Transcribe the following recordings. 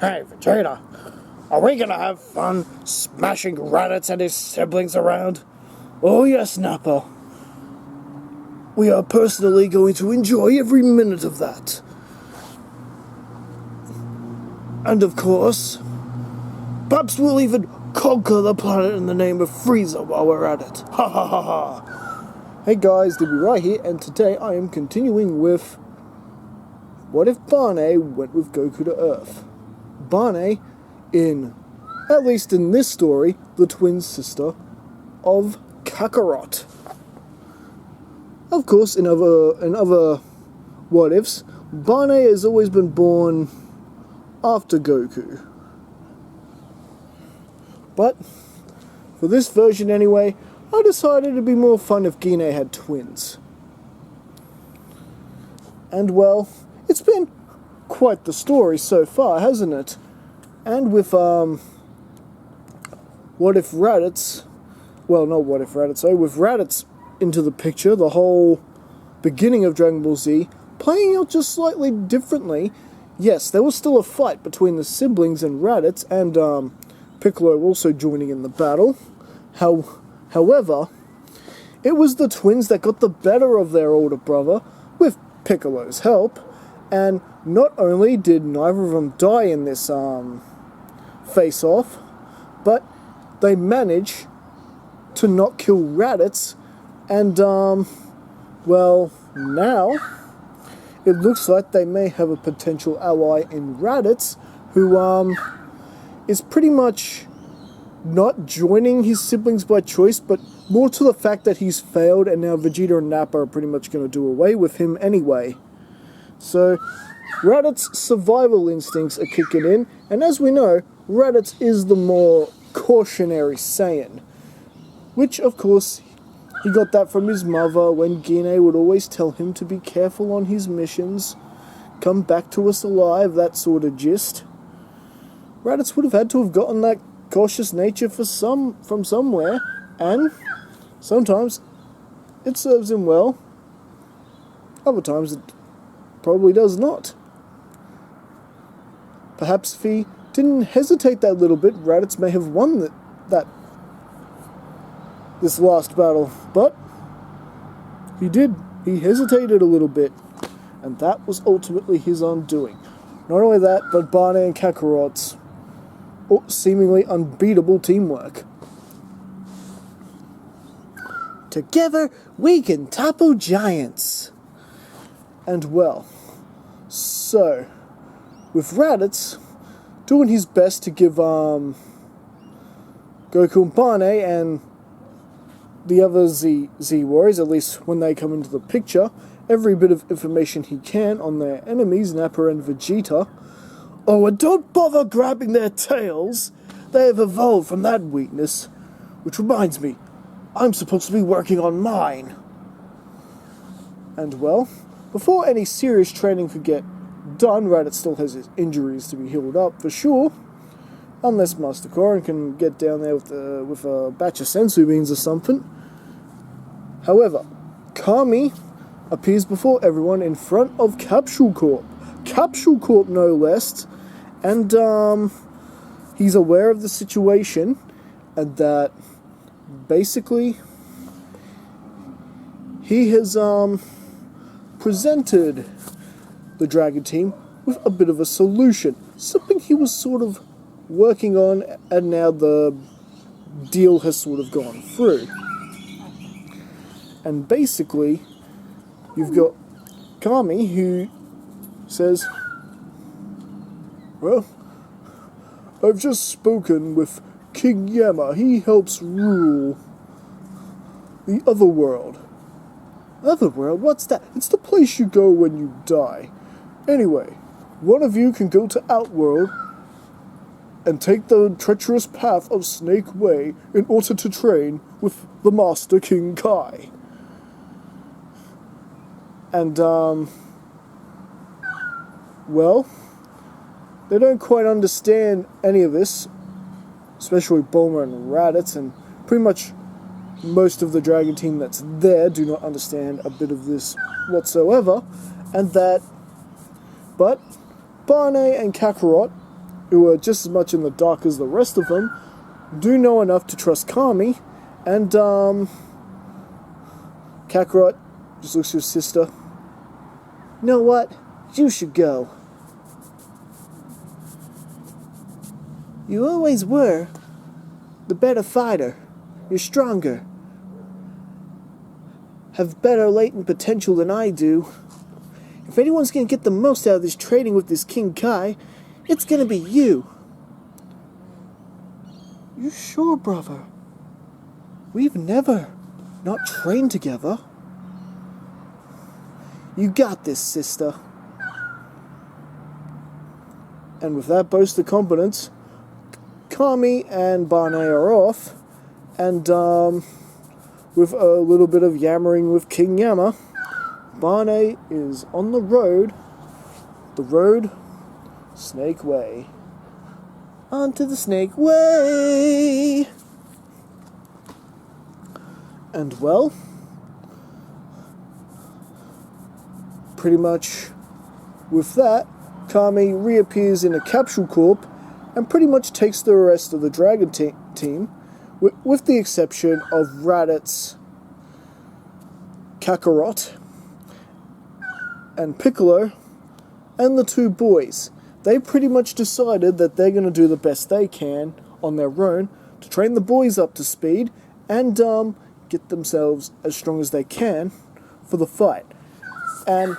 Hey, Vegeta, are we gonna have fun smashing Raditz and his siblings around? Oh yes, Nappa. We are personally going to enjoy every minute of that. And of course, perhaps we'll even conquer the planet in the name of Frieza while we're at it. Ha ha ha ha. Hey guys, DB right here, and today I am continuing with what if Barne went with Goku to Earth? Barne, at least in this story, the twin sister of Kakarot. Of course, in other what ifs, Barne has always been born after Goku. But for this version anyway, I decided it'd be more fun if Gine had twins. And well, it's been quite the story so far, hasn't it? And with what if Raditz, well, not what if Raditz, with Raditz into the picture, the whole beginning of Dragon Ball Z playing out just slightly differently. Yes, there was still a fight between the siblings and Raditz, and Piccolo also joining in the battle. However, it was the twins that got the better of their older brother with Piccolo's help, and not only did neither of them die in this face-off, but they managed to not kill Raditz, and well, now it looks like they may have a potential ally in Raditz, who is pretty much not joining his siblings by choice, but more to the fact that he's failed, and now Vegeta and Nappa are pretty much going to do away with him anyway. So, Raditz's survival instincts are kicking in, and as we know, Raditz is the more cautionary Saiyan. Which, of course, he got that from his mother, when Gine would always tell him to be careful on his missions, come back to us alive, that sort of gist. Raditz would have had to have gotten that cautious nature from somewhere, and sometimes it serves him well, other times it probably does not. Perhaps if he didn't hesitate that little bit, Raditz may have won this last battle, but he did. He hesitated a little bit, and that was ultimately his undoing. Not only that, but Barne and Kakarot's seemingly unbeatable teamwork. Together, we can topple giants. And well, so, with Raditz doing his best to give Goku and Barne and the other Z Warriors, at least when they come into the picture, every bit of information he can on their enemies, Nappa and Vegeta. Oh, and don't bother grabbing their tails. They have evolved from that weakness. Which reminds me, I'm supposed to be working on mine. And well, before any serious training could get done, Raditz still has his injuries to be healed up for sure. Unless Master Korin can get down there with a batch of sensu beans or something. However, Kami appears before everyone in front of Capsule Corp. Capsule Corp, no less. And he's aware of the situation, and that basically he has presented the Dragon Team with a bit of a solution. Something he was sort of working on, and now the deal has sort of gone through. And basically, you've got Kami, who says, well, I've just spoken with King Yama. He helps rule the Otherworld. Otherworld? What's that? It's the place you go when you die. Anyway, one of you can go to Outworld and take the treacherous path of Snake Way in order to train with the Master King Kai. And, well, they don't quite understand any of this, especially Bulma and Raditz, and pretty much most of the Dragon Team that's there do not understand a bit of this whatsoever, and that, but Barne and Kakarot who are just as much in the dark as the rest of them, do know enough to trust Kami, and Kakarot just looks at his sister. You know what? You should go. You always were the better fighter. You're stronger. Have better latent potential than I do. If anyone's going to get the most out of this training with this King Kai, it's going to be you. You sure, brother? We've never not trained together. You got this, sister. And with that boast of confidence, Kami and Barne are off, and with a little bit of yammering with King Yammer, Barne is on the road, Snake Way. Onto the Snake Way! And well, pretty much with that, Kami reappears in a capsule corp and pretty much takes the rest of the Dragon team, with the exception of Raditz, Kakarot, and Piccolo, and the two boys. They pretty much decided that they're going to do the best they can on their own to train the boys up to speed and get themselves as strong as they can for the fight. And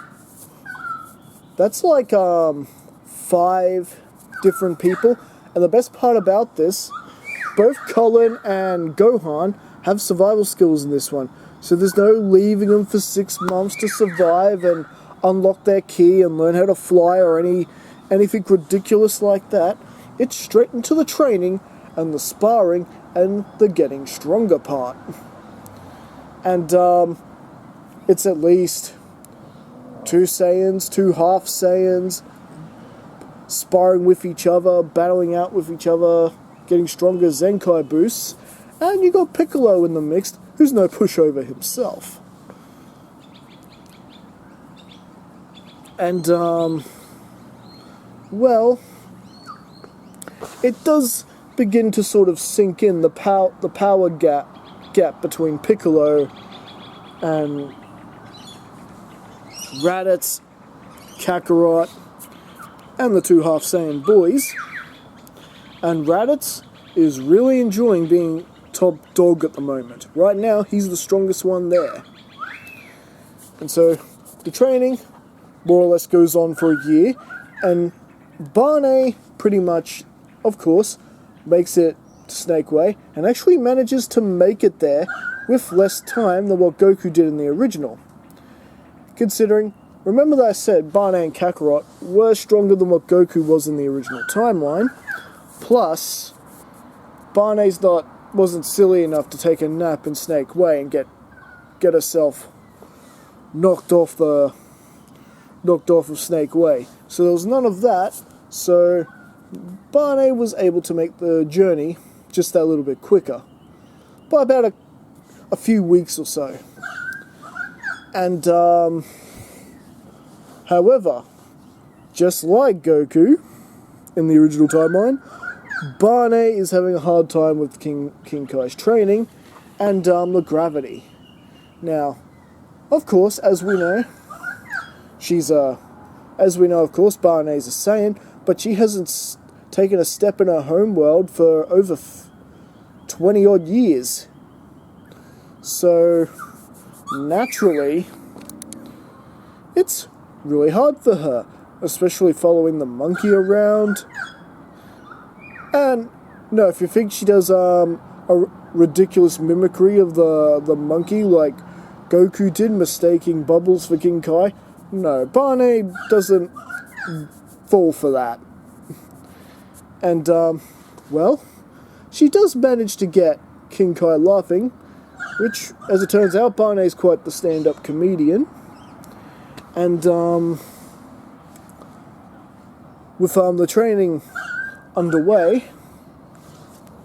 that's like 5 different people. And the best part about this, both Colin and Gohan have survival skills in this one. So there's no leaving them for 6 months to survive and unlock their key and learn how to fly or anything ridiculous like that. It's straight into the training and the sparring and the getting stronger part. And it's at least 2 Saiyans, 2 half Saiyans, sparring with each other, battling out with each other, getting stronger Zenkai boosts, and you got Piccolo in the mix, who's no pushover himself. And, well, it does begin to sort of sink in the power gap between Piccolo and Raditz, Kakarot, and the 2 half Saiyan boys. And Raditz is really enjoying being top dog at the moment. Right now, he's the strongest one there. And so, the training more or less goes on for a year, and Barne pretty much, of course, makes it to Snake Way, and actually manages to make it there with less time than what Goku did in the original. Considering, remember that I said Barne and Kakarot were stronger than what Goku was in the original timeline, plus, Barne's wasn't silly enough to take a nap in Snake Way and get herself knocked off of Snake Way. So there was none of that, so Barne was able to make the journey just that little bit quicker, by about a few weeks or so. And, however, just like Goku in the original timeline, Barne is having a hard time with King Kai's training and the gravity. Now, of course, as we know, of course, Barne is a Saiyan, but she hasn't taken a step in her home world for over 20 odd years. So, naturally, it's really hard for her, especially following the monkey around. And, no, if you think she does a ridiculous mimicry of the monkey like Goku did, mistaking Bubbles for King Kai, no, Barne doesn't fall for that. And, well, she does manage to get King Kai laughing, which, as it turns out, Barne is quite the stand-up comedian. And, with the training underway,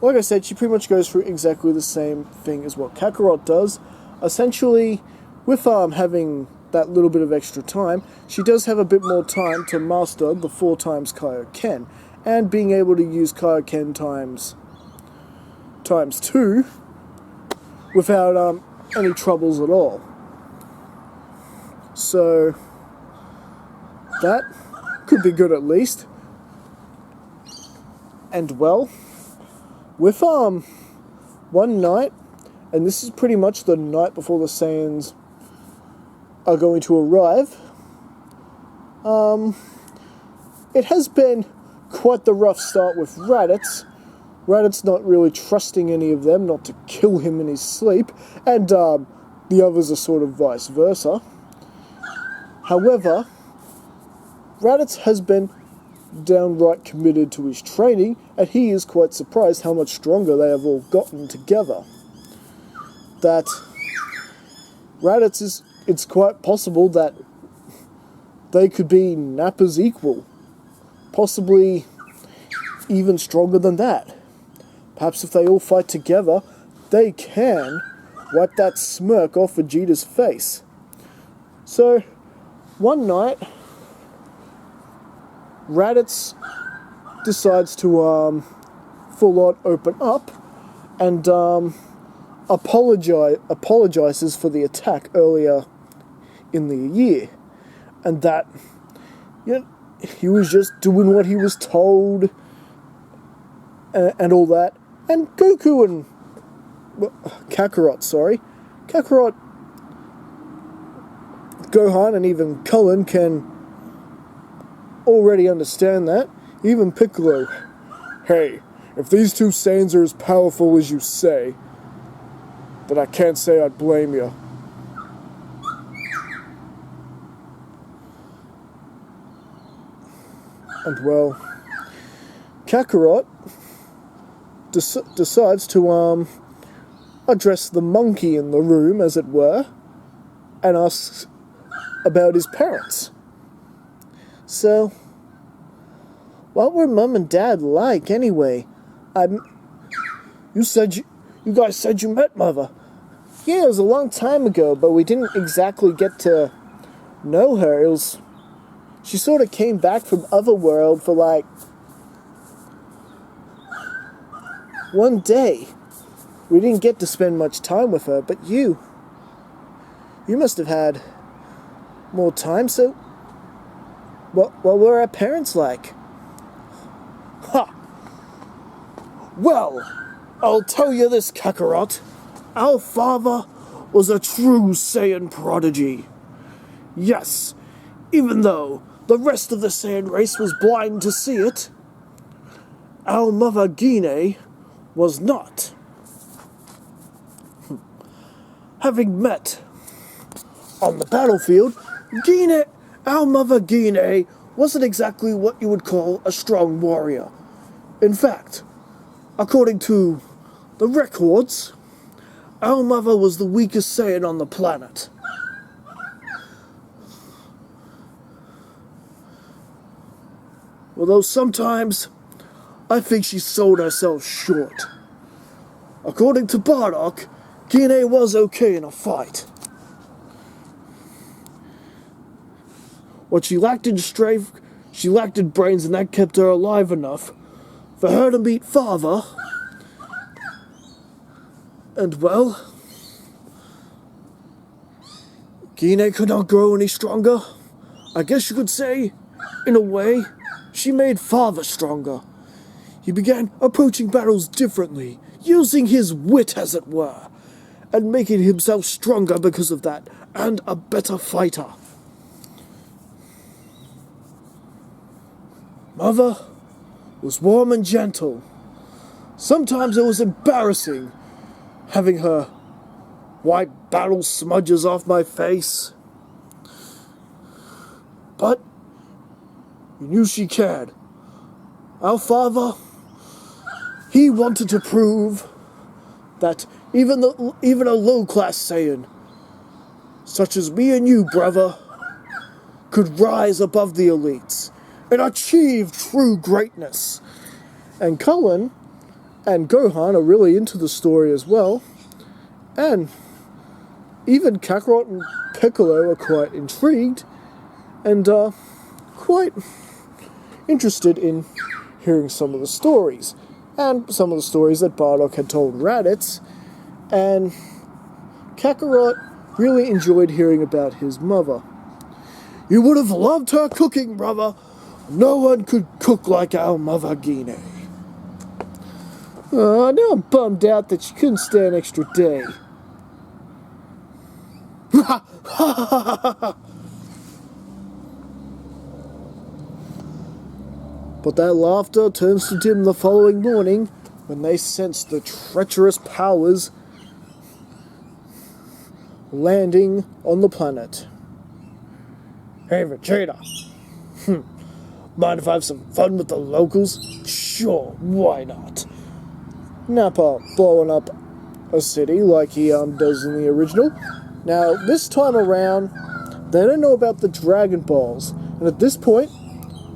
like I said, she pretty much goes through exactly the same thing as what Kakarot does. Essentially, with having that little bit of extra time, she does have a bit more time to master the 4 times Kaioken. and being able to use Kaioken times 2 without any troubles at all. So that could be good at least. And well, with one night, and this is pretty much the night before the Saiyans are going to arrive, it has been quite the rough start with Raditz. Raditz not really trusting any of them not to kill him in his sleep, and the others are sort of vice versa. However, Raditz has been downright committed to his training, and he is quite surprised how much stronger they have all gotten together. That Raditz it's quite possible that they could be Nappa's equal, possibly even stronger than that. Perhaps if they all fight together, they can wipe that smirk off Vegeta's face. So, one night, Raditz decides to full-on open up and apologizes for the attack earlier in the year, and that he was just doing what he was told and all that. And Goku and Kakarot, Gohan, and even Cullen can already understand that. Even Piccolo. Hey, if these two Saiyans are as powerful as you say, then I can't say I'd blame you. And well, Kakarot decides to address the monkey in the room, as it were, and asks about his parents. So, what were Mum and Dad like anyway? You guys said you met Mother. Yeah, it was a long time ago, but we didn't exactly get to know her. She sort of came back from Otherworld for like one day. We didn't get to spend much time with her, but you must have had more time, so what were our parents like? Ha! Well, I'll tell you this, Kakarot. Our father was a true Saiyan prodigy. Yes, even though the rest of the Saiyan race was blind to see it, our mother Gine was not. Having met on the battlefield, our mother Gine wasn't exactly what you would call a strong warrior. In fact, according to the records, our mother was the weakest Saiyan on the planet. Although sometimes I think she sold herself short. According to Bardock, Gine was okay in a fight. What she lacked in strength, she lacked in brains, and that kept her alive enough for her to meet Father. And well, Gine could not grow any stronger. I guess you could say, in a way, she made Father stronger. He began approaching battles differently, using his wit, as it were, and making himself stronger because of that, and a better fighter. Mother was warm and gentle. Sometimes it was embarrassing having her wipe battle smudges off my face. But you knew she cared. Our father, he wanted to prove that even a low-class Saiyan, such as me and you, brother, could rise above the elites and achieve true greatness. And Cullen and Gohan are really into the story as well, and even Kakarot and Piccolo are quite intrigued and quite interested in hearing some of the stories, and some of the stories that Bardock had told Raditz, and Kakarot really enjoyed hearing about his mother. "You would have loved her cooking, brother. No one could cook like our mother Gine. Now I'm bummed out that she couldn't stay an extra day." But that laughter turns to dim the following morning when they sense the treacherous powers landing on the planet. "Hey, Vegeta. Mind if I have some fun with the locals?" "Sure, why not?" Nappa blowing up a city like he does in the original. Now, this time around, they don't know about the Dragon Balls, and at this point,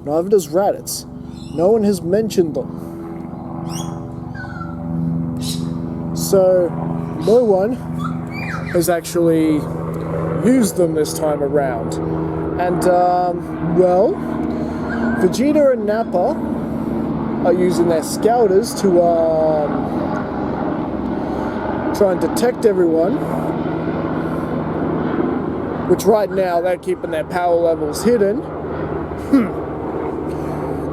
neither does Raditz. No one has mentioned them. So, no one has actually used them this time around. And, well, Vegeta and Nappa are using their scouters to, try and detect everyone. Which right now, they're keeping their power levels hidden.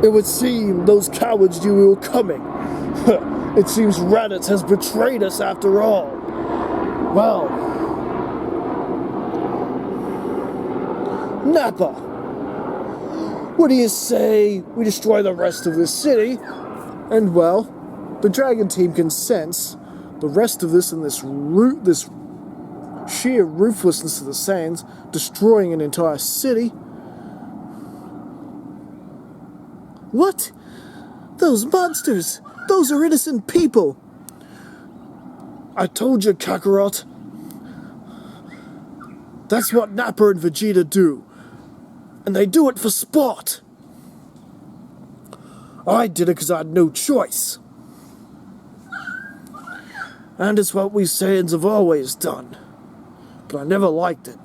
It would seem those cowards knew we were coming. It seems Raditz has betrayed us after all. Well, Nappa, what do you say we destroy the rest of this city? And well, the Dragon Team can sense the rest of this and this sheer ruthlessness of the Saiyans destroying an entire city. What? Those monsters! Those are innocent people! I told you, Kakarot. That's what Nappa and Vegeta do. And they do it for sport. I did it because I had no choice. And it's what we Saiyans have always done. But I never liked it.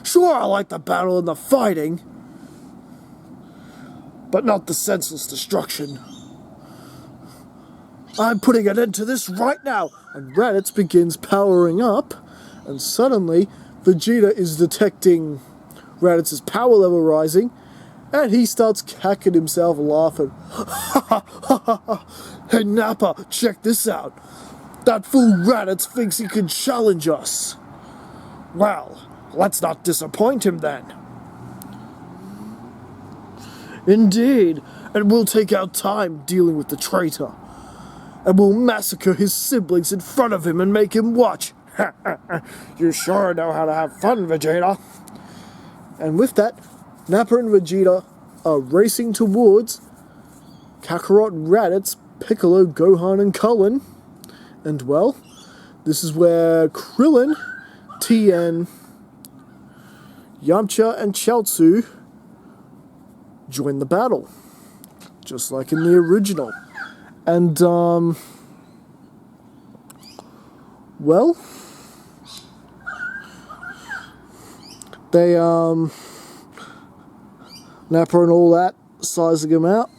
Sure, I like the battle and the fighting, but not the senseless destruction. I'm putting an end to this right now. And Raditz begins powering up, and suddenly Vegeta is detecting Raditz's power level rising, and he starts cacking himself laughing. "Hey Nappa, check this out. That fool Raditz thinks he can challenge us. Well, let's not disappoint him then." "Indeed, and we'll take our time dealing with the traitor. And we'll massacre his siblings in front of him and make him watch." "You sure know how to have fun, Vegeta." And with that, Nappa and Vegeta are racing towards Kakarot, Raditz, Piccolo, Gohan, and Cullen. And well, this is where Krillin, Tien, Yamcha, and Chaozu join the battle, just like in the original. And, well, they, Nappa and all that, sizing him out,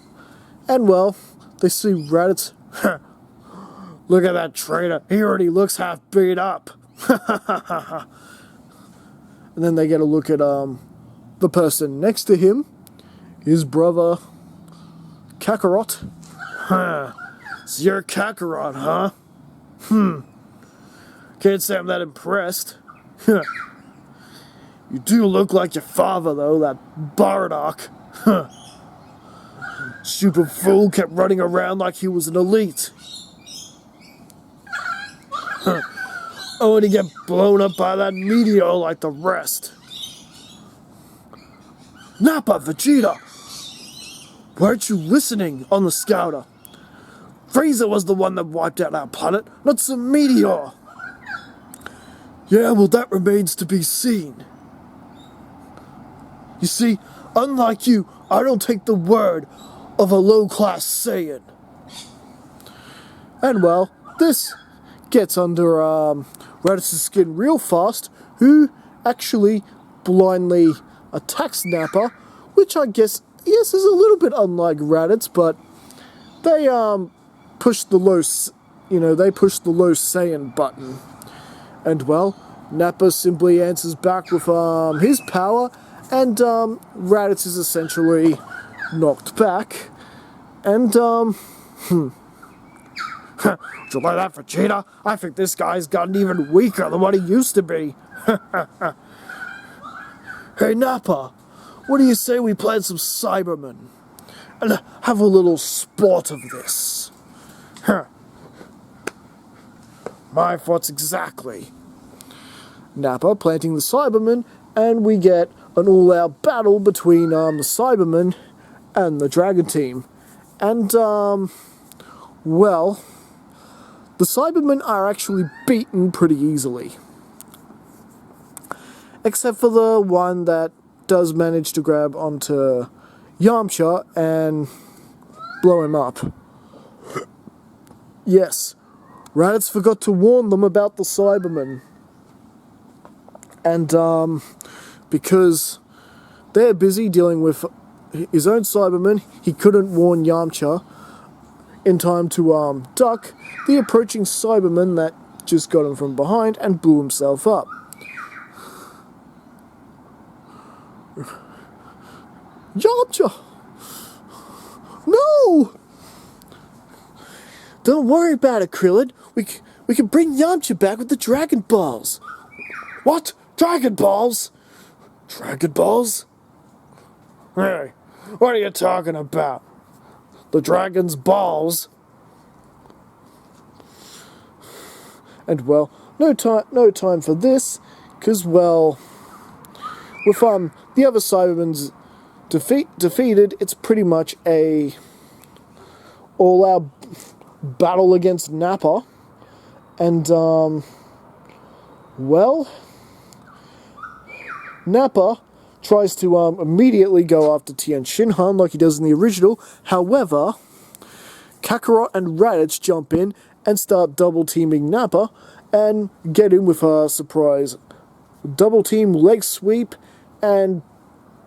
and, well, they see Raditz. "Look at that traitor, he already looks half beat up." And then they get a look at, the person next to him, his brother, Kakarot. "It's your Kakarot, huh? Can't say I'm that impressed." "You do look like your father, though, that Bardock." "Stupid fool kept running around like he was an elite." "Oh, and he get blown up by that meteor like the rest." "Nappa, Vegeta, weren't you listening on the scouter? Frieza was the one that wiped out our planet, not some meteor." "Yeah, well, that remains to be seen. You see, unlike you, I don't take the word of a low-class Saiyan." And well, this gets under Raditz's skin real fast, who actually blindly attacks Nappa, which I guess is a little bit unlike Raditz, but they push the low, they push the low Saiyan button, and well, Nappa simply answers back with his power, and Raditz is essentially knocked back, and Would you like that for Cheetah? I think this guy's gotten even weaker than what he used to be. Hey Nappa, what do you say we plan some Cybermen and have a little sport of this? My thoughts exactly. Nappa planting the Cybermen, and we get an all-out battle between the Cybermen and the Dragon Team. And, well, the Cybermen are actually beaten pretty easily. Except for the one that does manage to grab onto Yamcha and blow him up. Yes, Raditz forgot to warn them about the Cybermen. And, because they're busy dealing with his own Cybermen, he couldn't warn Yamcha in time to, duck the approaching Cyberman that just got him from behind and blew himself up. Yamcha! No! Don't worry about it, Krillin. We can bring Yamcha back with the Dragon Balls. What? Dragon Balls? Dragon Balls? Hey, what are you talking about? The Dragon's Balls? And well, no time for this, because well, with the other Cybermen's defeated, it's pretty much a all-out battle against Nappa, and well, Nappa tries to immediately go after Tien Shinhan like he does in the original. However, Kakarot and Raditz jump in and start double-teaming Nappa and get in with a surprise double-team leg sweep and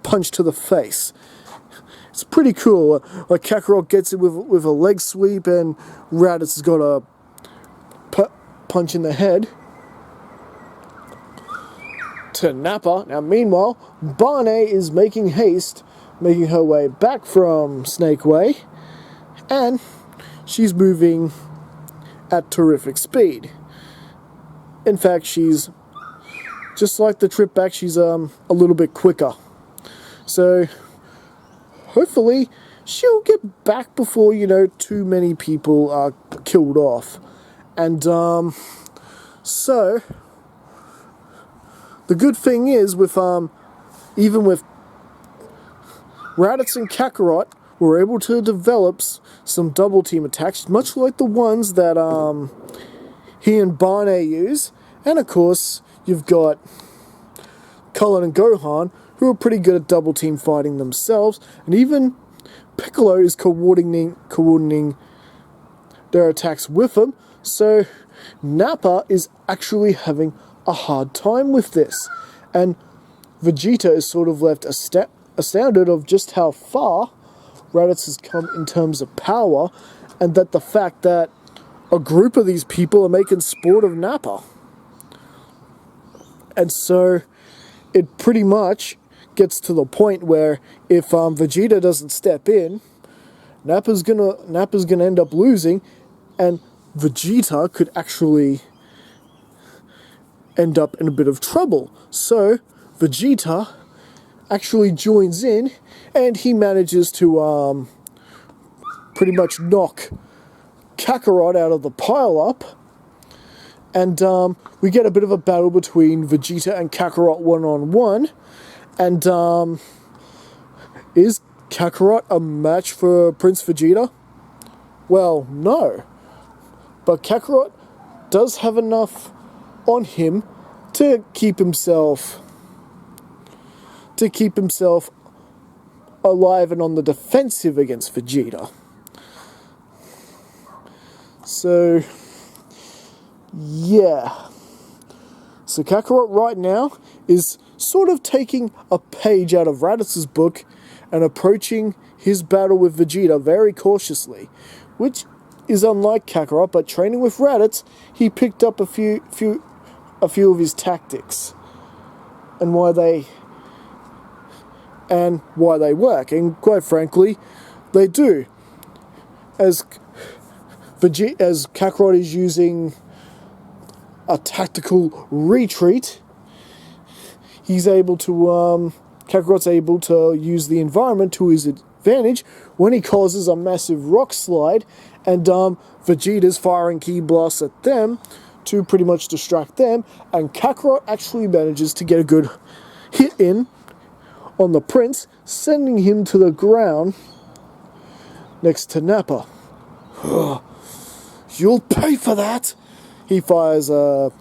punch to the face. It's pretty cool. Like Kakarot gets it with a leg sweep, and Raditz has got a punch in the head to Nappa. Now, meanwhile, Barne is making her way back from Snake Way, and she's moving at terrific speed. In fact, she's just like the trip back, she's a little bit quicker. So, hopefully, she'll get back before, too many people are killed off. And, so, the good thing is, with, even with Raditz and Kakarot, we're able to develop some double-team attacks, much like the ones that, he and Barne use. And, of course, you've got Cullen and Gohan, who are pretty good at double-team fighting themselves, and even Piccolo is coordinating their attacks with them, so Nappa is actually having a hard time with this, and Vegeta is sort of left astounded of just how far Raditz has come in terms of power, and that the fact that a group of these people are making sport of Nappa. And so it pretty much gets to the point where if Vegeta doesn't step in, Nappa's gonna end up losing, and Vegeta could actually end up in a bit of trouble. So Vegeta actually joins in, and he manages to pretty much knock Kakarot out of the pile-up, and we get a bit of a battle between Vegeta and Kakarot one-on-one, and is Kakarot a match for Prince Vegeta? Well, no. But Kakarot does have enough on him to keep himself alive and on the defensive against Vegeta. So, yeah. So Kakarot right now is sort of taking a page out of Raditz's book and approaching his battle with Vegeta very cautiously, which is unlike Kakarot, but training with Raditz, he picked up a few of his tactics and why they work, and quite frankly, they do. As Kakarot is using a tactical retreat, Kakarot's able to use the environment to his advantage when he causes a massive rock slide, and Vegeta's firing ki blasts at them to pretty much distract them, and Kakarot actually manages to get a good hit in on the Prince, sending him to the ground next to Nappa. You'll pay for that! He fires a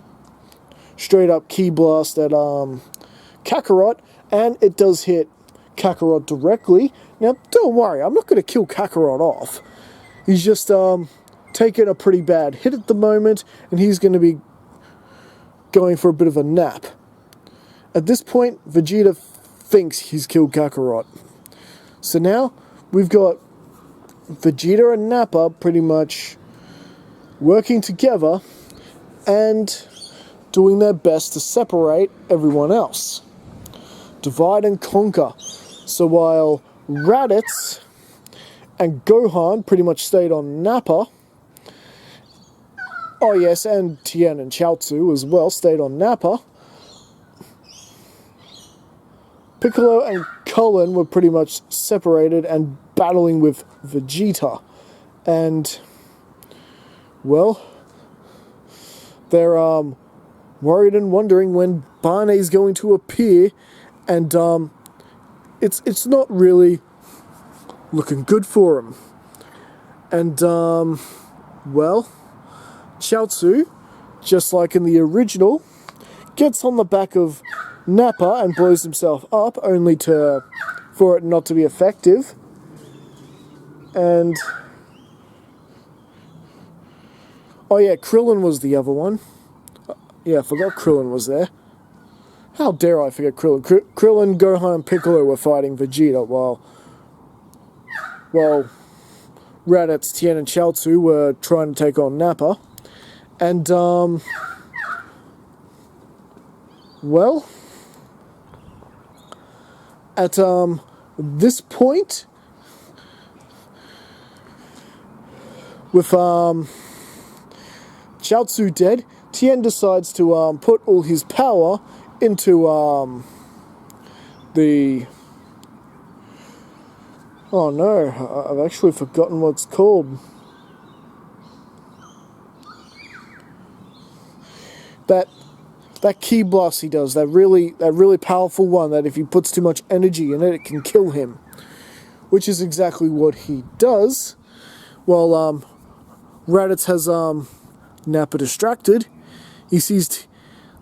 straight up ki blast at Kakarot, and it does hit Kakarot directly. Now, don't worry, I'm not going to kill Kakarot off. He's just taking a pretty bad hit at the moment, and he's going to be going for a bit of a nap. At this point, Vegeta thinks he's killed Kakarot. So now, we've got Vegeta and Nappa pretty much working together and doing their best to separate everyone else. Divide and conquer. So while Raditz and Gohan pretty much stayed on Nappa, oh yes, and Tien and Chaozu as well stayed on Nappa, Piccolo and Cullen were pretty much separated and battling with Vegeta. And, well, they're worried and wondering when Barne is going to appear, and it's not really looking good for him. And well, Chaozu, just like in the original, gets on the back of Nappa and blows himself up, only for it not to be effective. And oh yeah, Krillin was the other one. Yeah, I forgot Krillin was there. How dare I forget Krillin? Krillin, Gohan, and Piccolo were fighting Vegeta while Raditz, Tien, and Chaozu were trying to take on Nappa. And, well, at this point, with Chaozu dead, Tien decides to put all his power into the... Oh no, I've actually forgotten what it's called. That ki blast he does, that really powerful one that if he puts too much energy in it, it can kill him. Which is exactly what he does. While Raditz has Nappa distracted, he sees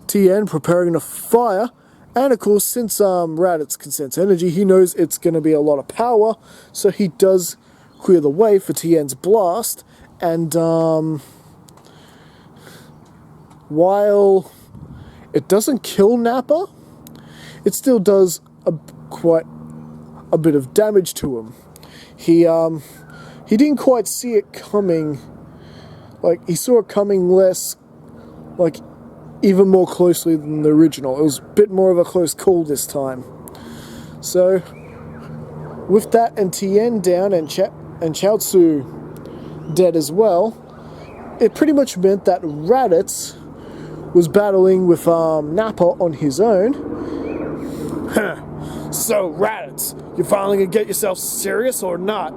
Tien preparing a fire, and of course, since Raditz can sense energy, he knows it's going to be a lot of power, so he does clear the way for Tien's blast, and while it doesn't kill Nappa, it still does quite a bit of damage to him. He didn't quite see it coming. Like, he saw it coming less, like, even more closely than the original. It was a bit more of a close call this time. So, with that and Tien down and Chaozu dead as well, it pretty much meant that Raditz was battling with Nappa on his own. So, Raditz, you finally gonna get yourself serious or not?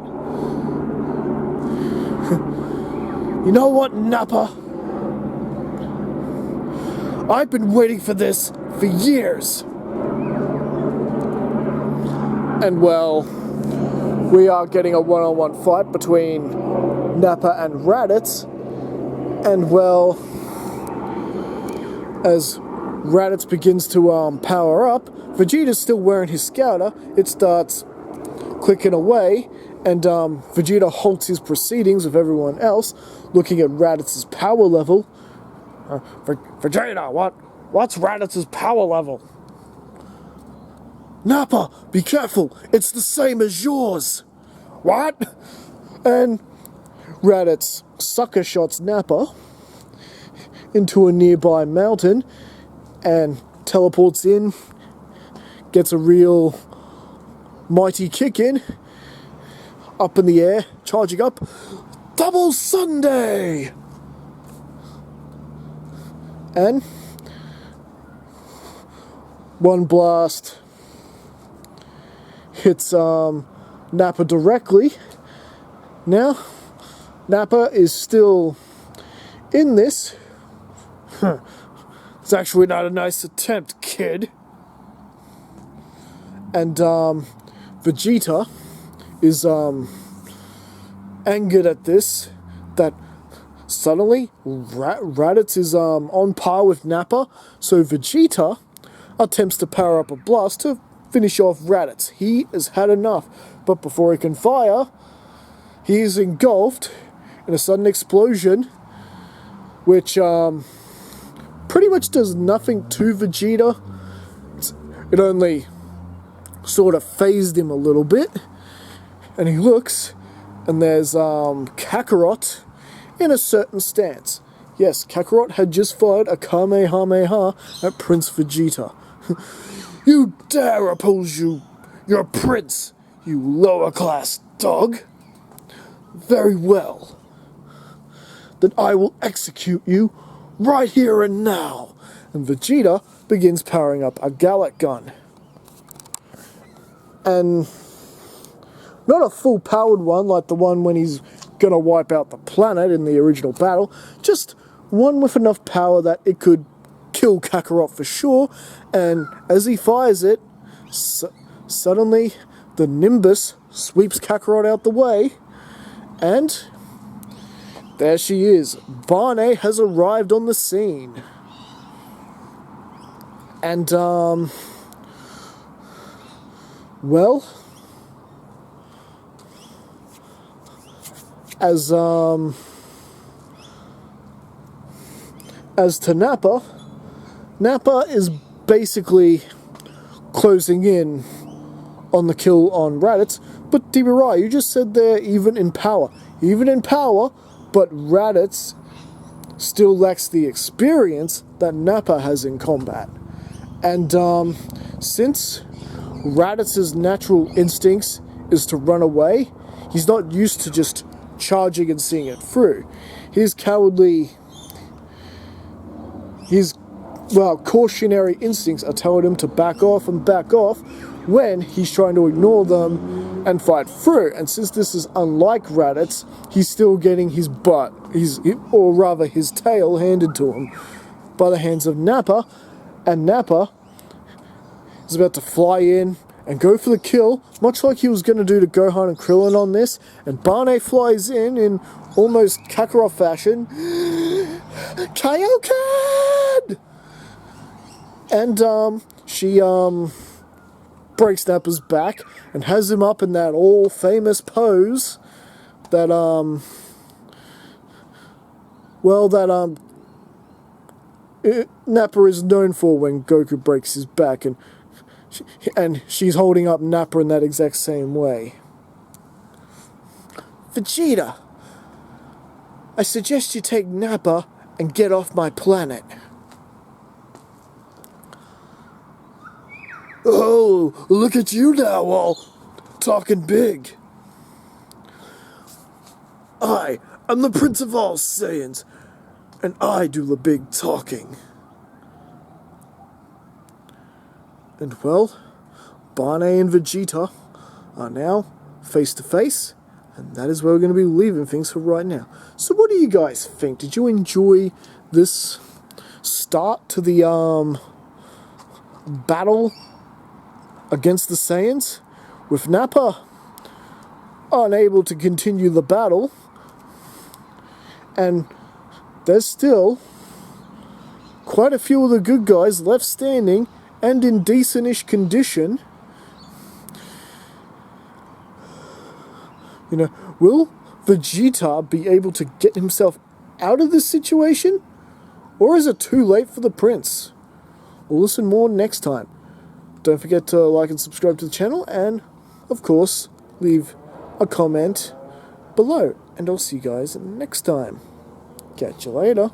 You know what, Nappa? I've been waiting for this for years. And well, we are getting a one-on-one fight between Nappa and Raditz. And well, as Raditz begins to power up, Vegeta's still wearing his scouter. It starts clicking away, and Vegeta halts his proceedings with everyone else, looking at Raditz's power level. Vegeta, what's Raditz's power level? Nappa, be careful, it's the same as yours. What? And Raditz sucker shots Nappa into a nearby mountain and teleports in, gets a real mighty kick in, up in the air, charging up, Double Sunday! And one blast hits Nappa directly. Now, Nappa is still in this. It's actually not a nice attempt, kid. And Vegeta is angered at this, that suddenly Raditz is on par with Nappa, so Vegeta attempts to power up a blast to finish off Raditz. He has had enough, but before he can fire, he is engulfed in a sudden explosion, which pretty much does nothing to Vegeta. It only sort of phased him a little bit, and he looks, and there's Kakarot in a certain stance. Yes, Kakarot had just fired a Kamehameha at Prince Vegeta. You dare oppose your prince, you lower class dog? Very well. Then I will execute you right here and now. And Vegeta begins powering up a Gallic gun. And not a full powered one like the one when he's gonna wipe out the planet in the original battle, just one with enough power that it could kill Kakarot for sure. And as he fires it, suddenly the Nimbus sweeps Kakarot out the way, and there she is. Barne has arrived on the scene. And well, as to Nappa, Nappa is basically closing in on the kill on Raditz, but DBRI, you just said they're even in power. Even in power, but Raditz still lacks the experience that Nappa has in combat. And since Raditz's natural instincts is to run away, he's not used to just charging and seeing it through. His cautionary instincts are telling him to back off when he's trying to ignore them and fight through. And since this is unlike Raditz, he's still getting his butt, or rather his tail, handed to him by the hands of Nappa. And Nappa is about to fly in and go for the kill, much like he was going to do to Gohan and Krillin on this. And Barne flies in almost Kakarot fashion. Kaioken! And she breaks Nappa's back and has him up in that all famous pose that Nappa is known for when Goku breaks his back, and she's holding up Nappa in that exact same way. Vegeta, I suggest you take Nappa and get off my planet. Oh, look at you now, all talking big. I am the Prince of all Saiyans, and I do the big talking. And well, Barne and Vegeta are now face to face, and that is where we're going to be leaving things for right now. So what do you guys think? Did you enjoy this start to the battle against the Saiyans, with Nappa unable to continue the battle, and there's still quite a few of the good guys left standing and in decent-ish condition? Will Vegeta be able to get himself out of this situation? Or is it too late for the prince? We'll listen more next time. don't forget to like and subscribe to the channel, and, of course, leave a comment below. And I'll see you guys next time. Catch you later.